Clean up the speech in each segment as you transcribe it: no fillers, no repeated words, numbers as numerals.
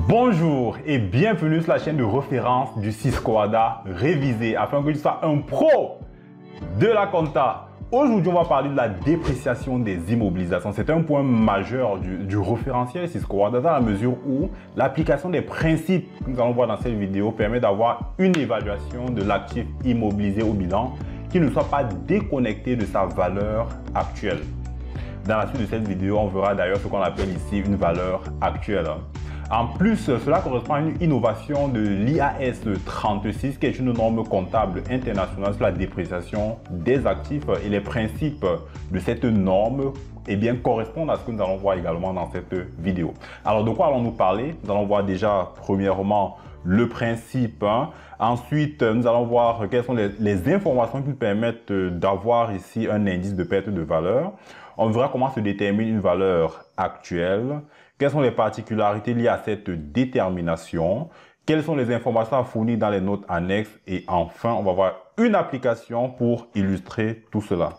Bonjour et bienvenue sur la chaîne de référence du Cisco ADA révisé afin que tu sois un pro de la compta. Aujourd'hui, on va parler de la dépréciation des immobilisations. C'est un point majeur du référentiel Cisco ADA dans la mesure où l'application des principes que nous allons voir dans cette vidéo permet d'avoir une évaluation de l'actif immobilisé au bilan qui ne soit pas déconnecté de sa valeur actuelle. Dans la suite de cette vidéo, on verra d'ailleurs ce qu'on appelle ici une valeur actuelle. En plus, cela correspond à une innovation de l'IAS 36, qui est une norme comptable internationale sur la dépréciation des actifs, et les principes de cette norme correspondent à ce que nous allons voir également dans cette vidéo. Alors, de quoi allons-nous parler? Nous allons voir déjà, premièrement, le principe. Ensuite, nous allons voir quelles sont les informations qui nous permettent d'avoir ici un indice de perte de valeur. On verra comment se détermine une valeur actuelle. Quelles sont les particularités liées à cette détermination? Quelles sont les informations à fournir dans les notes annexes? Et enfin, on va voir une application pour illustrer tout cela.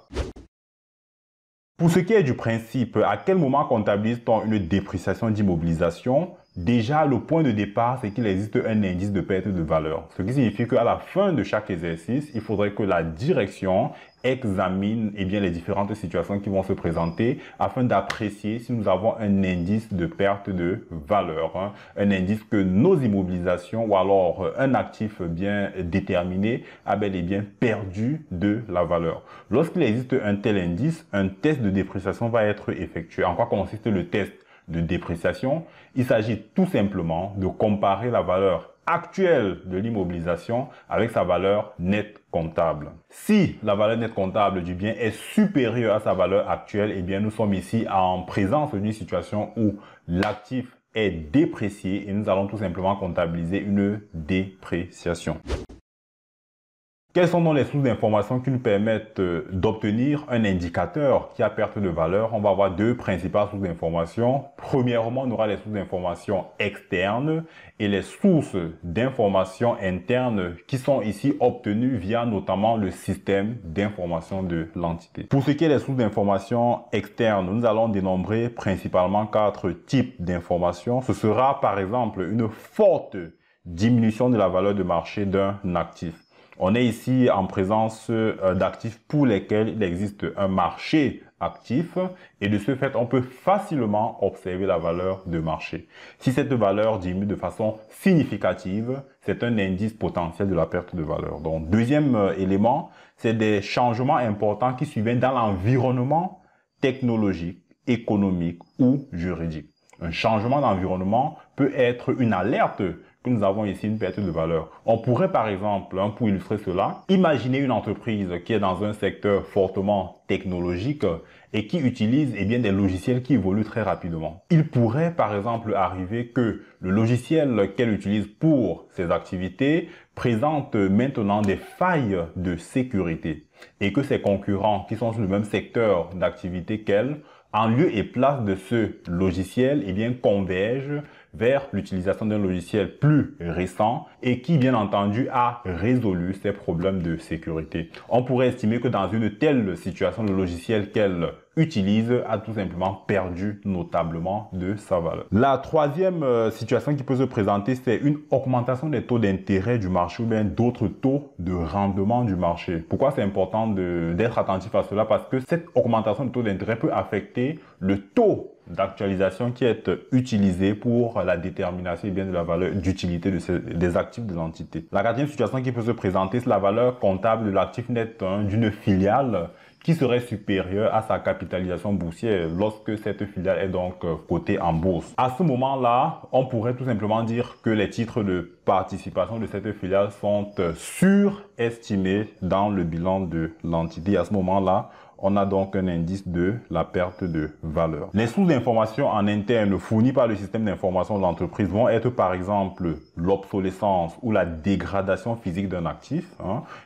Pour ce qui est du principe, à quel moment comptabilise-t-on une dépréciation d'immobilisation? Déjà, le point de départ, c'est qu'il existe un indice de perte de valeur. Ce qui signifie qu'à la fin de chaque exercice, il faudrait que la direction examine les différentes situations qui vont se présenter afin d'apprécier si nous avons un indice de perte de valeur, un indice que nos immobilisations ou alors un actif bien déterminé a bel et bien perdu de la valeur. Lorsqu'il existe un tel indice, un test de dépréciation va être effectué. En quoi consiste le test de dépréciation? Il s'agit tout simplement de comparer la valeur actuelle de l'immobilisation avec sa valeur nette comptable. Si la valeur nette comptable du bien est supérieure à sa valeur actuelle, nous sommes ici en présence d'une situation où l'actif est déprécié et nous allons tout simplement comptabiliser une dépréciation. Quelles sont donc les sources d'informations qui nous permettent d'obtenir un indicateur qui a perte de valeur? On va avoir deux principales sources d'informations. Premièrement, on aura les sources d'informations externes et les sources d'informations internes qui sont ici obtenues via notamment le système d'information de l'entité. Pour ce qui est des sources d'informations externes, nous allons dénombrer principalement 4 types d'informations. Ce sera par exemple une forte diminution de la valeur de marché d'un actif. On est ici en présence d'actifs pour lesquels il existe un marché actif et de ce fait, on peut facilement observer la valeur de marché. Si cette valeur diminue de façon significative, c'est un indice potentiel de la perte de valeur. Donc, deuxième élément, c'est des changements importants qui surviennent dans l'environnement technologique, économique ou juridique. Un changement d'environnement peut être une alerte que nous avons ici une perte de valeur. On pourrait par exemple, pour illustrer cela, imaginer une entreprise qui est dans un secteur fortement technologique et qui utilise des logiciels qui évoluent très rapidement. Il pourrait par exemple arriver que le logiciel qu'elle utilise pour ses activités présente maintenant des failles de sécurité et que ses concurrents qui sont sur le même secteur d'activité qu'elle, en lieu et place de ce logiciel, convergent vers l'utilisation d'un logiciel plus récent et qui, bien entendu, a résolu ces problèmes de sécurité. On pourrait estimer que dans une telle situation, le logiciel qu'elle utilise a tout simplement perdu notablement de sa valeur. La troisième situation qui peut se présenter, c'est une augmentation des taux d'intérêt du marché ou bien d'autres taux de rendement du marché. Pourquoi c'est important d'être attentif à cela? Parce que cette augmentation de taux d'intérêt peut affecter le taux d'actualisation qui est utilisé pour la détermination de la valeur d'utilité des actifs de l'entité. La quatrième situation qui peut se présenter, c'est la valeur comptable de l'actif net d'une filiale qui serait supérieure à sa capitalisation boursière lorsque cette filiale est donc cotée en bourse. À ce moment-là, on pourrait tout simplement dire que les titres de participation de cette filiale sont surestimés dans le bilan de l'entité. À ce moment-là, on a donc un indice de la perte de valeur. Les sources d'informations en interne fournies par le système d'information de l'entreprise vont être par exemple l'obsolescence ou la dégradation physique d'un actif,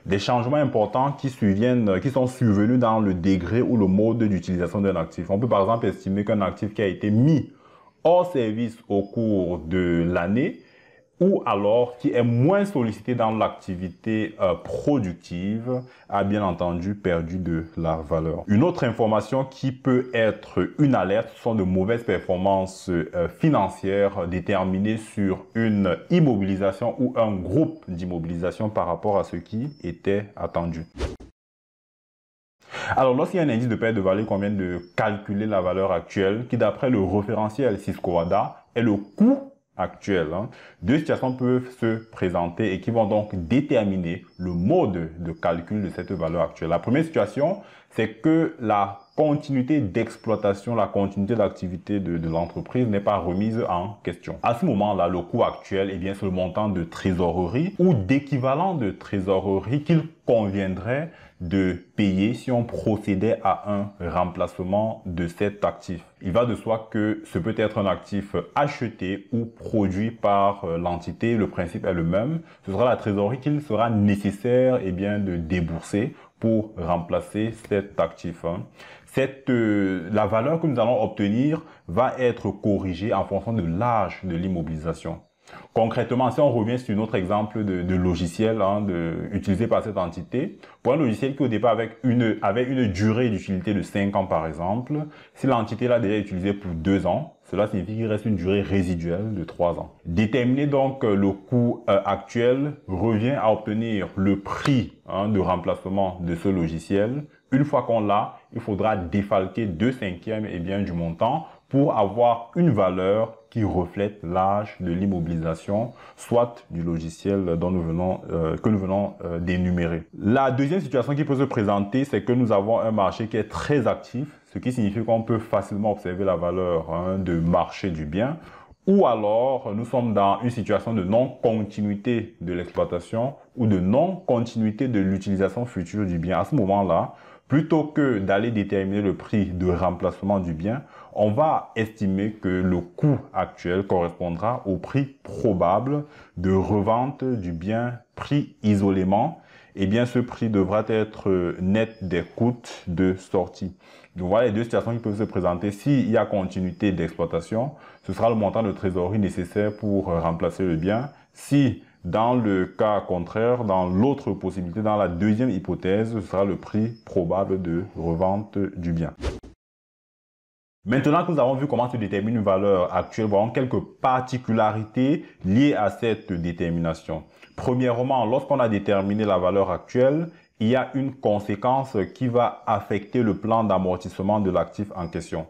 des changements importants qui sont survenus dans le degré ou le mode d'utilisation d'un actif. On peut par exemple estimer qu'un actif qui a été mis hors service au cours de l'année ou alors qui est moins sollicité dans l'activité productive a bien entendu perdu de la valeur. Une autre information qui peut être une alerte sont de mauvaises performances financières déterminées sur une immobilisation ou un groupe d'immobilisation par rapport à ce qui était attendu. Alors, lorsqu'il y a un indice de perte de valeur, il convient de calculer la valeur actuelle qui, d'après le référentiel Cisco-Wada, est le coût actuel. Deux situations peuvent se présenter et qui vont donc déterminer le mode de calcul de cette valeur actuelle. La première situation, c'est que la continuité d'exploitation, la continuité d'activité de l'entreprise n'est pas remise en question. À ce moment-là, le coût actuel, eh bien, c'est le montant de trésorerie ou d'équivalent de trésorerie qu'il conviendrait de payer si on procédait à un remplacement de cet actif. Il va de soi que ce peut être un actif acheté ou produit par l'entité. Le principe est le même. Ce sera la trésorerie qu'il sera nécessaire de débourser pour remplacer cet actif. La valeur que nous allons obtenir va être corrigée en fonction de l'âge de l'immobilisation. Concrètement, si on revient sur notre exemple de logiciel utilisé par cette entité, pour un logiciel qui au départ avait une durée d'utilité de 5 ans par exemple, si l'entité l'a déjà utilisé pour 2 ans, cela signifie qu'il reste une durée résiduelle de 3 ans. Déterminer donc le coût actuel revient à obtenir le prix de remplacement de ce logiciel. Une fois qu'on l'a, il faudra défalquer 2/5 du montant pour avoir une valeur qui reflète l'âge de l'immobilisation, soit du logiciel que nous venons d'énumérer. La deuxième situation qui peut se présenter, c'est que nous avons un marché qui est très actif, ce qui signifie qu'on peut facilement observer la valeur de marché du bien, ou alors nous sommes dans une situation de non-continuité de l'exploitation ou de non-continuité de l'utilisation future du bien. À ce moment-là, plutôt que d'aller déterminer le prix de remplacement du bien, on va estimer que le coût actuel correspondra au prix probable de revente du bien pris isolément. Eh bien, ce prix devra être net des coûts de sortie. Donc voilà les deux situations qui peuvent se présenter. S'il y a continuité d'exploitation, ce sera le montant de trésorerie nécessaire pour remplacer le bien. Si dans le cas contraire, dans l'autre possibilité, dans la deuxième hypothèse, ce sera le prix probable de revente du bien. Maintenant que nous avons vu comment se détermine une valeur actuelle, voyons quelques particularités liées à cette détermination. Premièrement, lorsqu'on a déterminé la valeur actuelle, il y a une conséquence qui va affecter le plan d'amortissement de l'actif en question.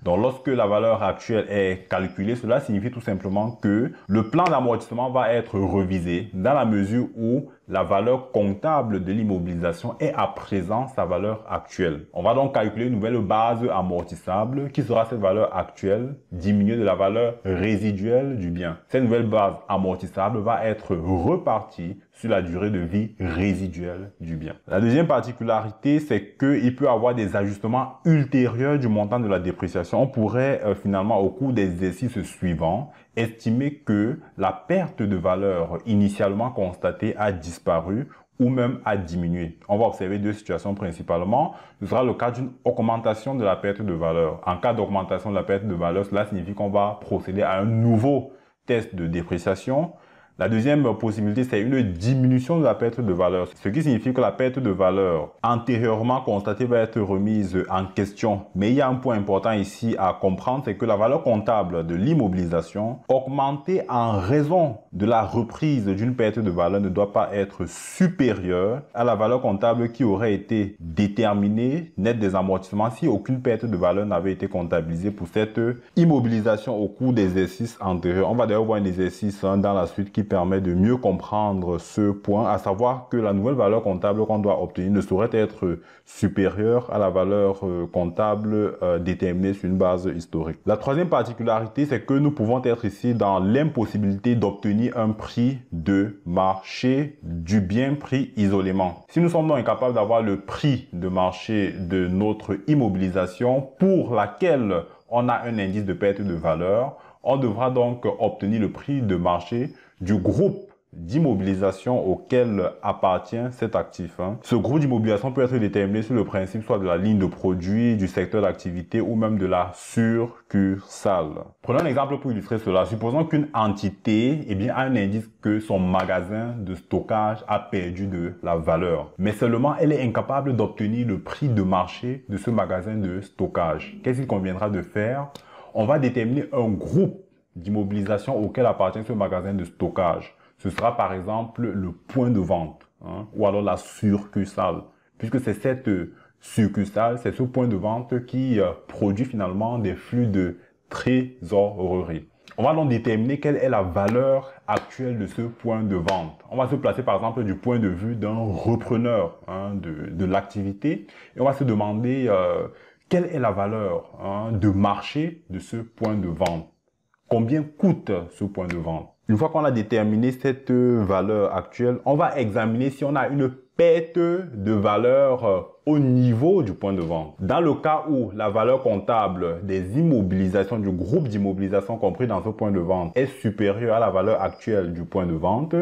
Donc, lorsque la valeur actuelle est calculée, cela signifie tout simplement que le plan d'amortissement va être revisé dans la mesure où la valeur comptable de l'immobilisation est à présent sa valeur actuelle. On va donc calculer une nouvelle base amortissable qui sera cette valeur actuelle diminuée de la valeur résiduelle du bien. Cette nouvelle base amortissable va être repartie sur la durée de vie résiduelle du bien. La deuxième particularité, c'est qu'il peut y avoir des ajustements ultérieurs du montant de la dépréciation. On pourrait finalement, au cours des exercices suivants, estimer que la perte de valeur initialement constatée a disparu ou même a diminué. On va observer deux situations principalement. Ce sera le cas d'une augmentation de la perte de valeur. En cas d'augmentation de la perte de valeur, cela signifie qu'on va procéder à un nouveau test de dépréciation. La deuxième possibilité, c'est une diminution de la perte de valeur, ce qui signifie que la perte de valeur antérieurement constatée va être remise en question. Mais il y a un point important ici à comprendre, c'est que la valeur comptable de l'immobilisation augmentée en raison de la reprise d'une perte de valeur ne doit pas être supérieure à la valeur comptable qui aurait été déterminée net des amortissements si aucune perte de valeur n'avait été comptabilisée pour cette immobilisation au cours des exercices antérieurs. On va d'ailleurs voir un exercice dans la suite qui permet de mieux comprendre ce point, à savoir que la nouvelle valeur comptable qu'on doit obtenir ne saurait être supérieure à la valeur comptable déterminée sur une base historique. La troisième particularité, c'est que nous pouvons être ici dans l'impossibilité d'obtenir un prix de marché du bien pris isolément. Si nous sommes donc incapables d'avoir le prix de marché de notre immobilisation pour laquelle on a un indice de perte de valeur, on devra donc obtenir le prix de marché du groupe d'immobilisation auquel appartient cet actif. Ce groupe d'immobilisation peut être déterminé sur le principe soit de la ligne de produit, du secteur d'activité ou même de la succursale. Prenons un exemple pour illustrer cela. Supposons qu'une entité a un indice que son magasin de stockage a perdu de la valeur. Mais seulement elle est incapable d'obtenir le prix de marché de ce magasin de stockage. Qu'est-ce qu'il conviendra de faire? On va déterminer un groupe d'immobilisation auquel appartient ce magasin de stockage. Ce sera par exemple le point de vente ou alors la succursale, puisque c'est cette succursale, c'est ce point de vente qui produit finalement des flux de trésorerie. On va donc déterminer quelle est la valeur actuelle de ce point de vente. On va se placer par exemple du point de vue d'un repreneur de l'activité et on va se demander quelle est la valeur de marché de ce point de vente. Combien coûte ce point de vente? Une fois qu'on a déterminé cette valeur actuelle, on va examiner si on a une perte de valeur au niveau du point de vente. Dans le cas où la valeur comptable des immobilisations, du groupe d'immobilisation compris dans ce point de vente est supérieure à la valeur actuelle du point de vente,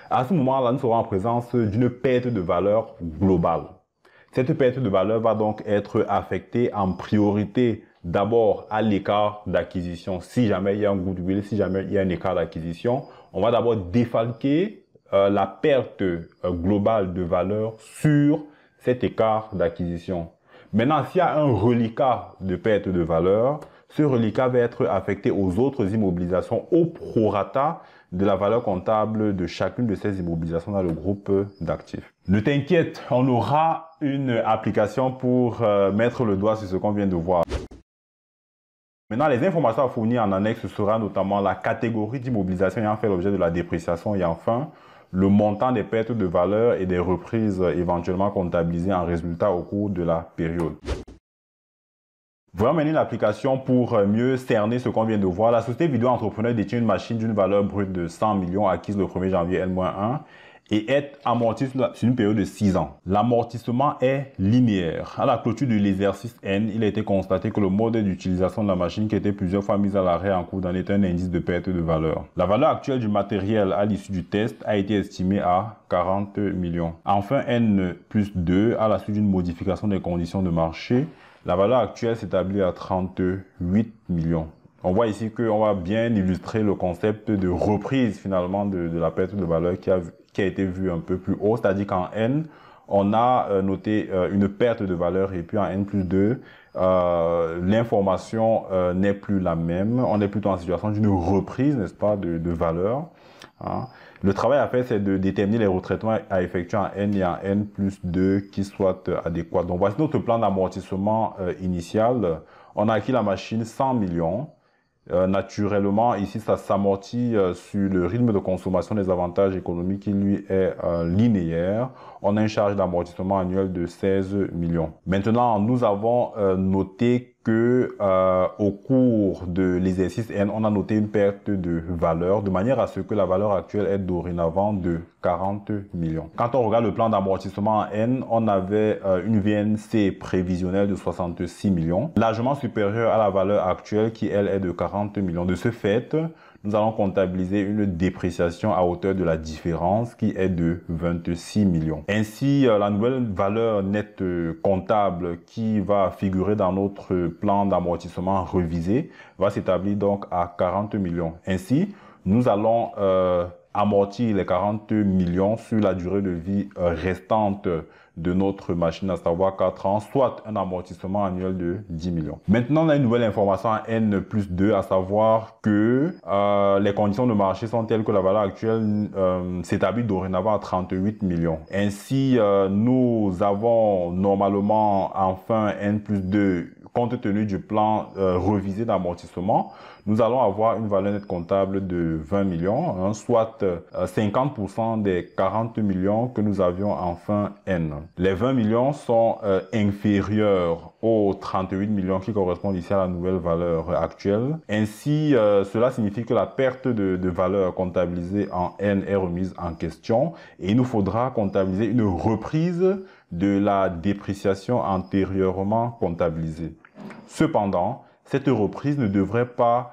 à ce moment-là, nous serons en présence d'une perte de valeur globale. Cette perte de valeur va donc être affectée en priorité d'abord à l'écart d'acquisition. Si jamais il y a un goodwill, si jamais il y a un écart d'acquisition, on va d'abord défalquer la perte globale de valeur sur cet écart d'acquisition. Maintenant, s'il y a un reliquat de perte de valeur, ce reliquat va être affecté aux autres immobilisations au prorata de la valeur comptable de chacune de ces immobilisations dans le groupe d'actifs. Ne t'inquiète, on aura une application pour mettre le doigt sur ce qu'on vient de voir. Maintenant, les informations à fournir en annexe sera notamment la catégorie d'immobilisation ayant fait l'objet de la dépréciation et enfin le montant des pertes de valeur et des reprises éventuellement comptabilisées en résultat au cours de la période. Voyons maintenant l'application pour mieux cerner ce qu'on vient de voir. La société Vidéo Entrepreneur détient une machine d'une valeur brute de 100 millions acquise le 1er janvier N-1 et est amortie sur une période de 6 ans. L'amortissement est linéaire. À la clôture de l'exercice N, il a été constaté que le mode d'utilisation de la machine qui était plusieurs fois mis à l'arrêt en cours d'année est un indice de perte de valeur. La valeur actuelle du matériel à l'issue du test a été estimée à 40 millions. Enfin, N plus 2, à la suite d'une modification des conditions de marché, la valeur actuelle s'établit à 38 millions. On voit ici qu'on va bien illustrer le concept de reprise finalement de la perte de valeur qui a été vu un peu plus haut, c'est-à-dire qu'en N, on a noté une perte de valeur et puis en N plus 2, l'information n'est plus la même. On est plutôt en situation d'une reprise, n'est-ce pas, de valeur. Le travail à faire, c'est de déterminer les retraitements à effectuer en N et en N plus 2 qui soient adéquats. Donc, voici notre plan d'amortissement initial. On a acquis la machine 100 millions. Naturellement, ici, ça s'amortit sur le rythme de consommation des avantages économiques qui, lui, est linéaire. On a une charge d'amortissement annuel de 16 millions. Maintenant, nous avons noté que au cours de l'exercice N, on a noté une perte de valeur de manière à ce que la valeur actuelle est dorénavant de 40 millions. Quand on regarde le plan d'amortissement en N, on avait une VNC prévisionnelle de 66 millions, largement supérieure à la valeur actuelle qui, elle, est de 40 millions. De ce fait, nous allons comptabiliser une dépréciation à hauteur de la différence qui est de 26 millions. Ainsi, la nouvelle valeur nette comptable qui va figurer dans notre plan d'amortissement revisé va s'établir donc à 40 millions. Ainsi, nous allons amortir les 40 millions sur la durée de vie restante de notre machine, à savoir 4 ans, soit un amortissement annuel de 10 millions. Maintenant, on a une nouvelle information en N plus 2, à savoir que les conditions de marché sont telles que la valeur actuelle s'établit dorénavant à 38 millions. Ainsi, nous avons normalement enfin N plus 2, compte tenu du plan revisé d'amortissement, nous allons avoir une valeur nette comptable de 20 millions, soit 50% des 40 millions que nous avions en fin N. Les 20 millions sont inférieurs aux 38 millions qui correspondent ici à la nouvelle valeur actuelle. Ainsi, cela signifie que la perte de valeur comptabilisée en N est remise en question et il nous faudra comptabiliser une reprise de la dépréciation antérieurement comptabilisée. Cependant, cette reprise ne devrait pas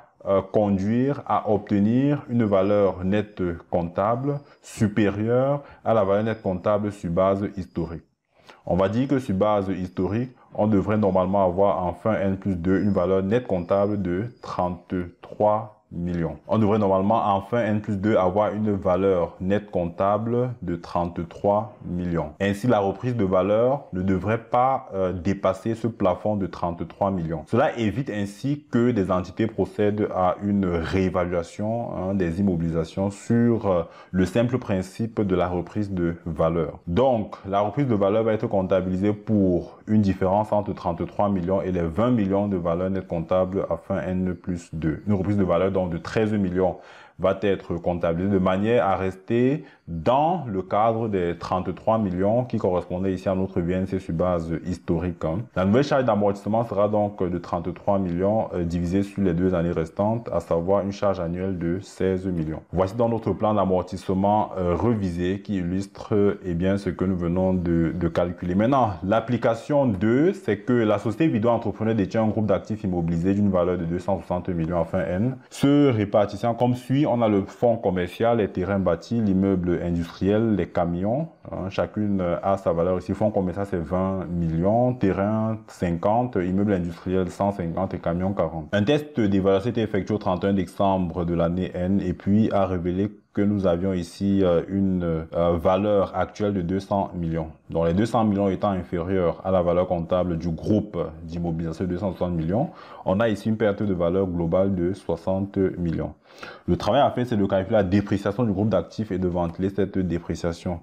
conduire à obtenir une valeur nette comptable supérieure à la valeur nette comptable sur base historique. On va dire que sur base historique, on devrait normalement avoir en fin N plus 2 une valeur nette comptable de 33 millions. On devrait normalement en fin N plus 2 avoir une valeur nette comptable de 33 millions. Ainsi, la reprise de valeur ne devrait pas dépasser ce plafond de 33 millions. Cela évite ainsi que des entités procèdent à une réévaluation des immobilisations sur le simple principe de la reprise de valeur. Donc, la reprise de valeur va être comptabilisée pour une différence entre 33 millions et les 20 millions de valeur nette comptable à fin N plus 2. Une reprise de valeur de 13 millions va être comptabilisé de manière à rester dans le cadre des 33 millions qui correspondaient ici à notre VNC sur base historique. La nouvelle charge d'amortissement sera donc de 33 millions divisé sur les 2 années restantes, à savoir une charge annuelle de 16 millions. Voici donc notre plan d'amortissement revisé qui illustre bien ce que nous venons de calculer. Maintenant, l'application 2, c'est que la société Vido Entrepreneur détient un groupe d'actifs immobilisés d'une valeur de 260 millions à fin N, se répartissant comme suit. On a le fonds commercial, les terrains bâtis, l'immeuble industriel, les camions. Chacune a sa valeur ici. Fonds commercial, c'est 20 millions. Terrain, 50. Immeuble industriel, 150 et camions, 40. Un test d'évaluation a été effectué au 31 décembre de l'année N et puis a révélé que nous avions ici une valeur actuelle de 200 millions. Donc les 200 millions étant inférieurs à la valeur comptable du groupe d'immobilisation de 260 millions, on a ici une perte de valeur globale de 60 millions. Le travail à faire, c'est de calculer la dépréciation du groupe d'actifs et de ventiler cette dépréciation.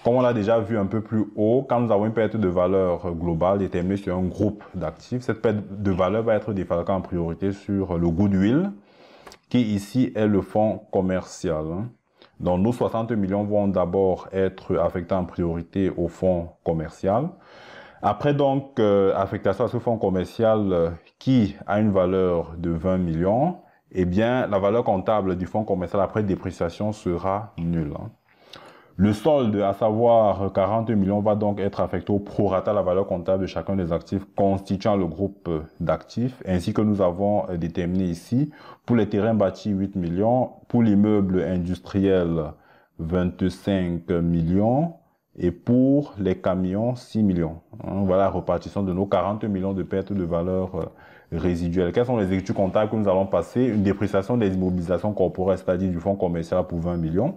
Comme on l'a déjà vu un peu plus haut, quand nous avons une perte de valeur globale déterminée sur un groupe d'actifs, cette perte de valeur va être défalquée en priorité sur le goodwill, qui ici est le fonds commercial. Donc nos 60 millions vont d'abord être affectés en priorité au fonds commercial. Après donc affectation à ce fonds commercial qui a une valeur de 20 millions, eh bien la valeur comptable du fonds commercial après dépréciation sera nulle. Le solde, à savoir 40 millions, va donc être affecté au prorata à la valeur comptable de chacun des actifs constituant le groupe d'actifs, ainsi que nous avons déterminé ici. Pour les terrains bâtis, 8 millions. Pour l'immeuble industriel, 25 millions. Et pour les camions, 6 millions. Voilà la répartition de nos 40 millions de pertes de valeur résiduelles. Quels sont les écritures comptables que nous allons passer? Une dépréciation des immobilisations corporelles, c'est-à-dire du fonds commercial pour 20 millions.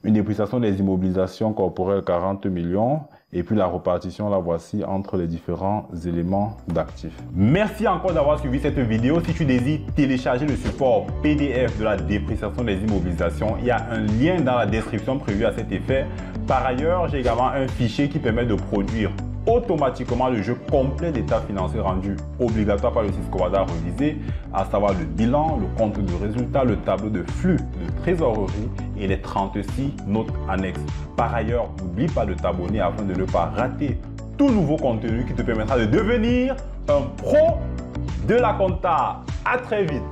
Une dépréciation des immobilisations corporelles 40 millions et puis la répartition, la voici, entre les différents éléments d'actifs. Merci encore d'avoir suivi cette vidéo. Si tu désires télécharger le support PDF de la dépréciation des immobilisations, il y a un lien dans la description prévu à cet effet. Par ailleurs, j'ai également un fichier qui permet de produire automatiquement le jeu complet d'état financier rendu obligatoire par le Sisquadra révisé, à savoir le bilan, le compte de résultat, le tableau de flux de trésorerie et les 36 notes annexes. Par ailleurs, n'oublie pas de t'abonner afin de ne pas rater tout nouveau contenu qui te permettra de devenir un pro de la compta. À très vite.